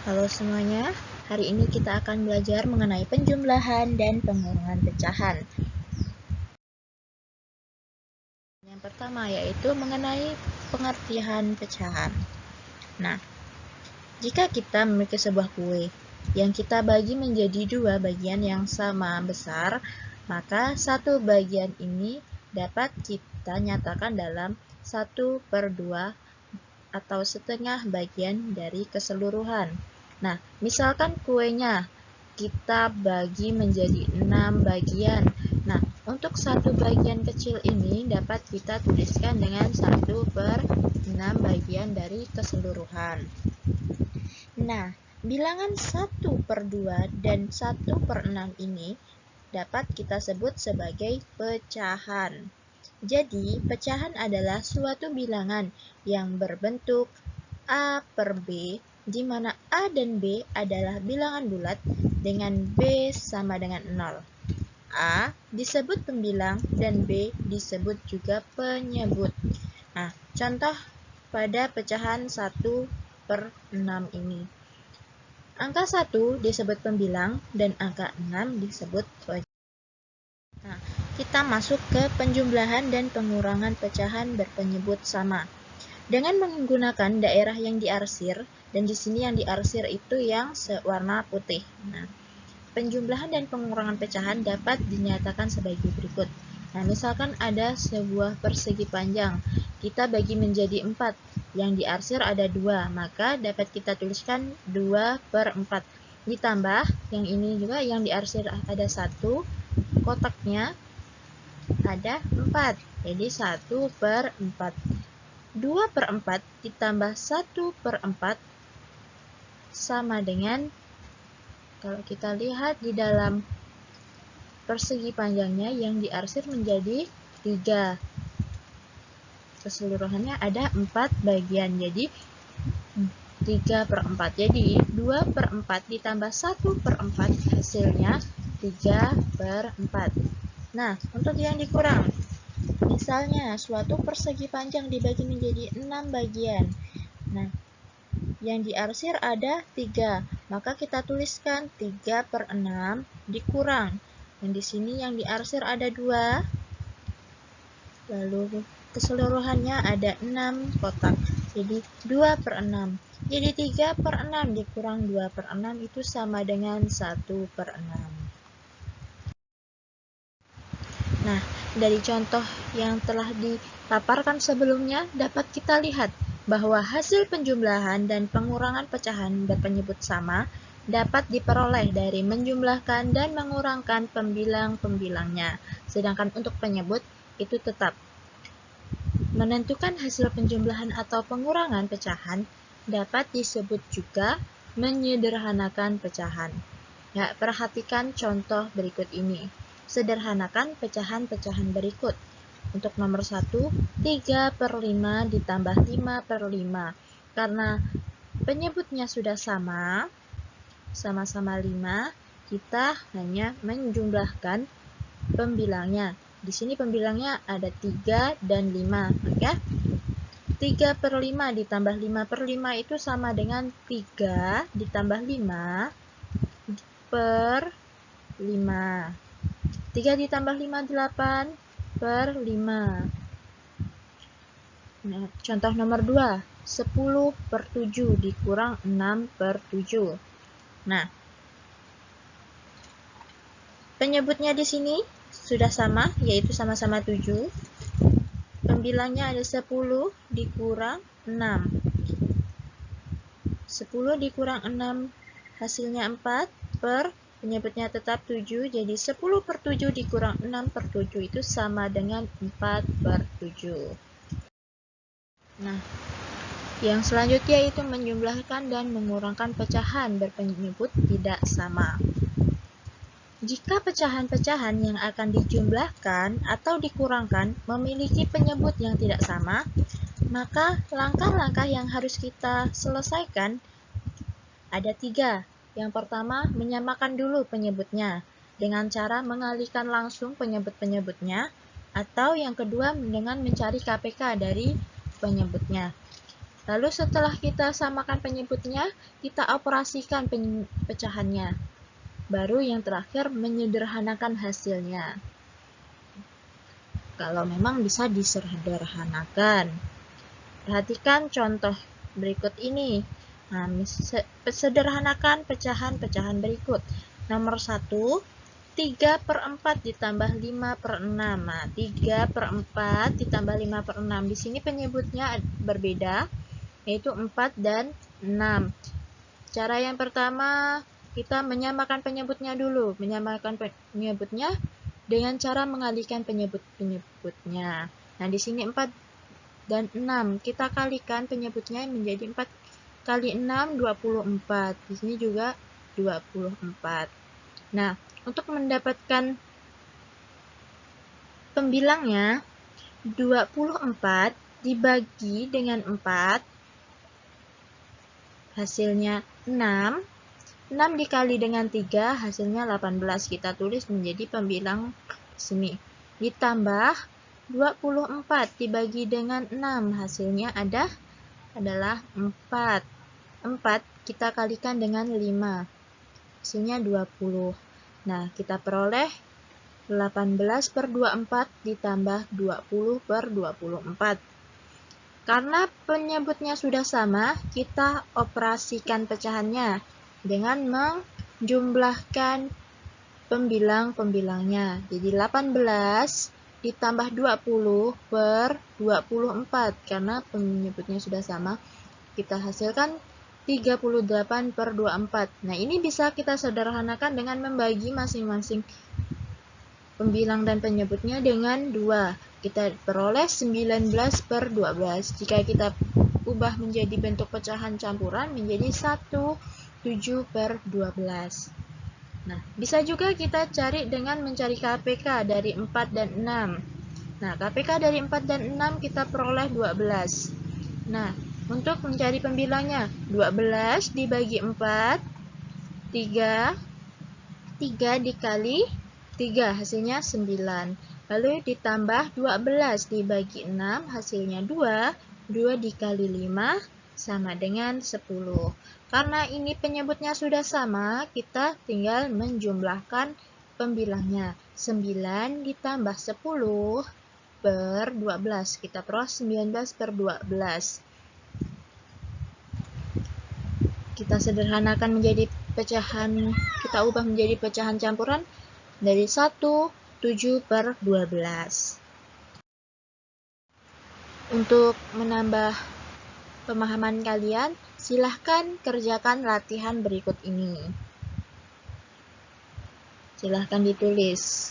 Halo semuanya, hari ini kita akan belajar mengenai penjumlahan dan pengurangan pecahan. Yang pertama yaitu mengenai pengertian pecahan. Nah, jika kita memiliki sebuah kue yang kita bagi menjadi dua bagian yang sama besar, maka satu bagian ini dapat kita nyatakan dalam 1/2 atau setengah bagian dari keseluruhan. Nah, misalkan kuenya kita bagi menjadi 6 bagian. Nah, untuk satu bagian kecil ini dapat kita tuliskan dengan 1/6 bagian dari keseluruhan. Nah, bilangan 1/2 dan 1/6 ini dapat kita sebut sebagai pecahan. Jadi, pecahan adalah suatu bilangan yang berbentuk A per B, di mana A dan B adalah bilangan bulat dengan B sama dengan 0. A disebut pembilang dan B disebut juga penyebut. Nah, contoh pada pecahan 1/6 ini. Angka 1 disebut pembilang dan angka 6 disebut penyebut. Nah, kita masuk ke penjumlahan dan pengurangan pecahan berpenyebut sama. Dengan menggunakan daerah yang diarsir, dan di sini yang diarsir itu yang warna putih. Nah, penjumlahan dan pengurangan pecahan dapat dinyatakan sebagai berikut. Nah, misalkan ada sebuah persegi panjang, kita bagi menjadi 4, yang diarsir ada 2, maka dapat kita tuliskan 2/4. Ditambah yang ini juga yang diarsir ada 1, kotaknya ada 4, jadi 1/4. 2/4 ditambah 1/4 sama dengan, kalau kita lihat di dalam persegi panjangnya yang diarsir menjadi 3. Keseluruhannya ada 4 bagian, jadi 3/4. Jadi 2/4 ditambah 1/4 hasilnya 3/4. Nah, untuk yang dikurang, misalnya suatu persegi panjang dibagi menjadi 6 bagian. Nah, yang diarsir ada 3, maka kita tuliskan 3/6 dikurang. Dan di sini yang diarsir ada 2, lalu keseluruhannya ada 6 kotak. Jadi 2/6. Jadi 3/6 dikurang 2/6 itu sama dengan 1/6. Nah, dari contoh yang telah dipaparkan sebelumnya dapat kita lihat bahwa hasil penjumlahan dan pengurangan pecahan berpenyebut sama dapat diperoleh dari menjumlahkan dan mengurangkan pembilang-pembilangnya. Sedangkan untuk penyebut itu tetap. Menentukan hasil penjumlahan atau pengurangan pecahan dapat disebut juga menyederhanakan pecahan. Ya, perhatikan contoh berikut ini. Sederhanakan pecahan-pecahan berikut. Untuk nomor 1, 3/5 ditambah 5/5. Karena penyebutnya sudah sama-sama 5, kita hanya menjumlahkan pembilangnya. Di sini pembilangnya ada 3 dan 5, maka 3/5 ditambah 5/5 itu sama dengan 3 ditambah 5/5. 3 ditambah 5, 8/5. Nah, contoh nomor 2, 10/7 dikurang 6/7. Nah, penyebutnya di sini sudah sama, yaitu sama-sama 7. Pembilangnya ada 10 dikurang 6. 10 dikurang 6 hasilnya 4, penyebutnya tetap 7, jadi 10/7 dikurang 6/7 itu sama dengan 4/7. Nah, yang selanjutnya itu menjumlahkan dan mengurangkan pecahan berpenyebut tidak sama. Jika pecahan-pecahan yang akan dijumlahkan atau dikurangkan memiliki penyebut yang tidak sama, maka langkah-langkah yang harus kita selesaikan ada 3. Yang pertama, menyamakan dulu penyebutnya dengan cara mengalihkan langsung penyebut-penyebutnya, atau yang kedua dengan mencari KPK dari penyebutnya. Lalu setelah kita samakan penyebutnya, kita operasikan pecahannya. Baru yang terakhir menyederhanakan hasilnya. Kalau memang bisa disederhanakan. Perhatikan contoh berikut ini. Nah, sederhanakan pecahan-pecahan berikut. Nomor 1, 3/4 ditambah 5/6. Nah, 3/4 ditambah 5/6. Di sini penyebutnya berbeda, yaitu 4 dan 6. Cara yang pertama, kita menyamakan penyebutnya dulu. Menyamakan penyebutnya dengan cara mengalihkan penyebutnya. Nah, di sini 4 dan 6. Kita kalikan penyebutnya menjadi 4 kali 6, 24. Di sini juga 24. Nah, untuk mendapatkan pembilangnya, 24 dibagi dengan 4, hasilnya 6. 6 dikali dengan 3, hasilnya 18. Kita tulis menjadi pembilang sini. Ditambah 24 dibagi dengan 6, hasilnya adalah 4. 4 kita kalikan dengan 5, hasilnya 20. Nah, kita peroleh 18/24 ditambah 20/24. Karena penyebutnya sudah sama, kita operasikan pecahannya dengan menjumlahkan pembilang-pembilangnya. Jadi 18 ditambah 20/24. Karena penyebutnya sudah sama, kita hasilkan 38/24. Nah, ini bisa kita sederhanakan dengan membagi masing-masing pembilang dan penyebutnya dengan 2. Kita peroleh 19/12. Jika kita ubah menjadi bentuk pecahan campuran menjadi 7/12. Nah, bisa juga kita cari dengan mencari KPK dari 4 dan 6. Nah, KPK dari 4 dan 6 kita peroleh 12. Nah, untuk mencari pembilangnya, 12 dibagi 4, 3 dikali 3, hasilnya 9. Lalu ditambah 12 dibagi 6, hasilnya 2. 2 dikali 5 sama dengan 10. Karena ini penyebutnya sudah sama, kita tinggal menjumlahkan pembilangnya. 9 ditambah 10/12. Kita peroleh 19/12. Kita sederhanakan menjadi pecahan, kita ubah menjadi pecahan campuran dari 1, 7/12. Untuk menambah pemahaman kalian, silahkan kerjakan latihan berikut ini. Silahkan ditulis.